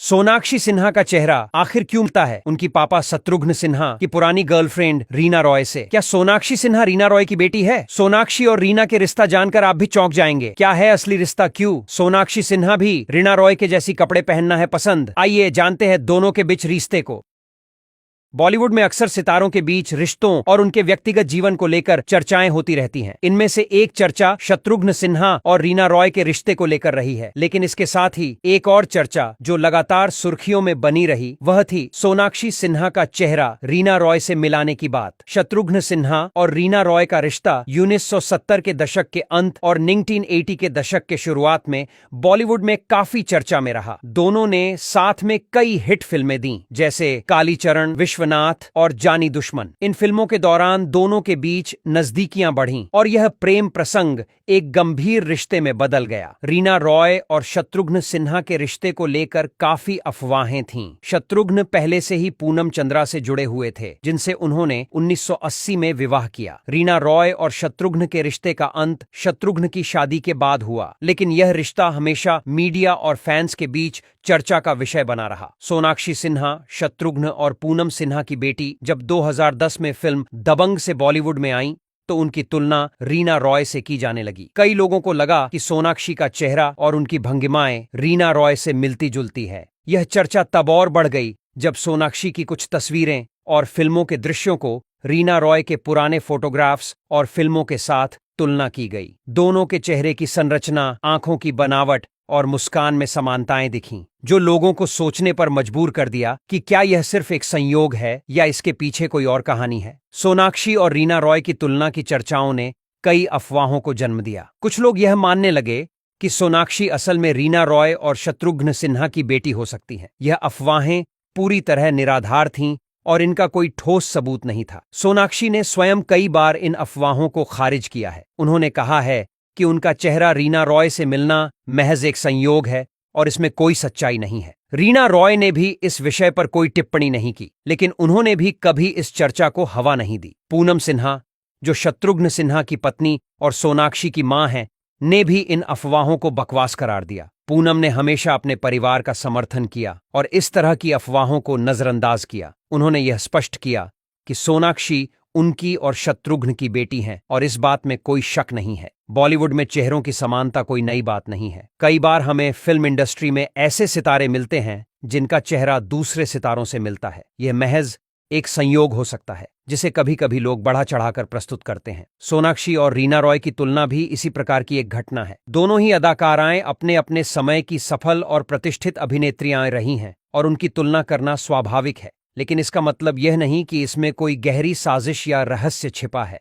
सोनाक्षी सिन्हा का चेहरा आखिर क्यों मिलता है उनकी पापा शत्रुघ्न सिन्हा की पुरानी गर्लफ्रेंड रीना रॉय से? क्या सोनाक्षी सिन्हा रीना रॉय की बेटी है? सोनाक्षी और रीना के रिश्ता जानकर आप भी चौंक जाएंगे। क्या है असली रिश्ता? क्यों सोनाक्षी सिन्हा भी रीना रॉय के जैसी कपड़े पहनना है पसंद? आइए जानते हैं दोनों के बीच रिश्ते को। बॉलीवुड में अक्सर सितारों के बीच रिश्तों और उनके व्यक्तिगत जीवन को लेकर चर्चाएं होती रहती हैं। इनमें से एक चर्चा शत्रुघ्न सिन्हा और रीना रॉय के रिश्ते को लेकर रही है, लेकिन इसके साथ ही एक और चर्चा जो लगातार सुर्खियों में बनी रही वह थी सोनाक्षी सिन्हा का चेहरा रीना रॉय से मिलाने की बात। शत्रुघ्न सिन्हा और रीना रॉय का रिश्ता 1970 के दशक के अंत और 1980 के दशक के शुरुआत में बॉलीवुड में काफी चर्चा में रहा। दोनों ने साथ में कई हिट फिल्में दी, जैसे कालीचरण, विश्वनाथ और जानी दुश्मन। इन फिल्मों के दौरान दोनों के बीच नजदीकियां बढ़ीं और यह प्रेम प्रसंग एक गंभीर रिश्ते में बदल गया। रीना रॉय और शत्रुघ्न सिन्हा के रिश्ते को लेकर काफी अफवाहें थीं। शत्रुघ्न पहले से ही पूनम चंद्रा से जुड़े हुए थे, जिनसे उन्होंने 1980 में विवाह किया। रीना रॉय और शत्रुघ्न के रिश्ते का अंत शत्रुघ्न की शादी के बाद हुआ, लेकिन यह रिश्ता हमेशा मीडिया और फैंस के बीच चर्चा का विषय बना रहा। सोनाक्षी सिन्हा, शत्रुघ्न और पूनम सिन्हा की बेटी जब 2010 में फिल्म दबंग से बॉलीवुड में आई तो उनकी तुलना रीना रॉय से की जाने लगी। कई लोगों को लगा कि सोनाक्षी का चेहरा और उनकी भंगिमाएं रीना रॉय से मिलती जुलती है। यह चर्चा तब और बढ़ गई जब सोनाक्षी की कुछ तस्वीरें और फिल्मों के दृश्यों को रीना रॉय के पुराने फोटोग्राफ्स और फिल्मों के साथ तुलना की गई। दोनों के चेहरे की संरचना, आंखों की बनावट और मुस्कान में समानताएं दिखीं, जो लोगों को सोचने पर मजबूर कर दिया कि क्या यह सिर्फ एक संयोग है या इसके पीछे कोई और कहानी है। सोनाक्षी और रीना रॉय की तुलना की चर्चाओं ने कई अफवाहों को जन्म दिया। कुछ लोग यह मानने लगे कि सोनाक्षी असल में रीना रॉय और शत्रुघ्न सिन्हा की बेटी हो सकती है। यह अफवाहें पूरी तरह निराधार थीं और इनका कोई ठोस सबूत नहीं था। सोनाक्षी ने स्वयं कई बार इन अफवाहों को खारिज किया है। उन्होंने कहा है कि उनका चेहरा रीना रॉय से मिलना महज एक संयोग है और इसमें कोई सच्चाई नहीं है। रीना रॉय ने भी इस विषय पर कोई टिप्पणी नहीं की, लेकिन उन्होंने भी कभी इस चर्चा को हवा नहीं दी। पूनम सिन्हा, जो शत्रुघ्न सिन्हा की पत्नी और सोनाक्षी की मां हैं, ने भी इन अफवाहों को बकवास करार दिया। पूनम ने हमेशा अपने परिवार का समर्थन किया और इस तरह की अफवाहों को नजरअंदाज किया। उन्होंने यह स्पष्ट किया कि सोनाक्षी उनकी और शत्रुघ्न की बेटी हैं और इस बात में कोई शक नहीं है। बॉलीवुड में चेहरों की समानता कोई नई बात नहीं है। कई बार हमें फिल्म इंडस्ट्री में ऐसे सितारे मिलते हैं जिनका चेहरा दूसरे सितारों से मिलता है। यह महज एक संयोग हो सकता है, जिसे कभी कभी लोग बढ़ा चढ़ाकर प्रस्तुत करते हैं। सोनाक्षी और रीना रॉय की तुलना भी इसी प्रकार की एक घटना है। दोनों ही अदाकाराएं अपने अपने समय की सफल और प्रतिष्ठित अभिनेत्रियां रही हैं और उनकी तुलना करना स्वाभाविक है, लेकिन इसका मतलब यह नहीं कि इसमें कोई गहरी साजिश या रहस्य छिपा है।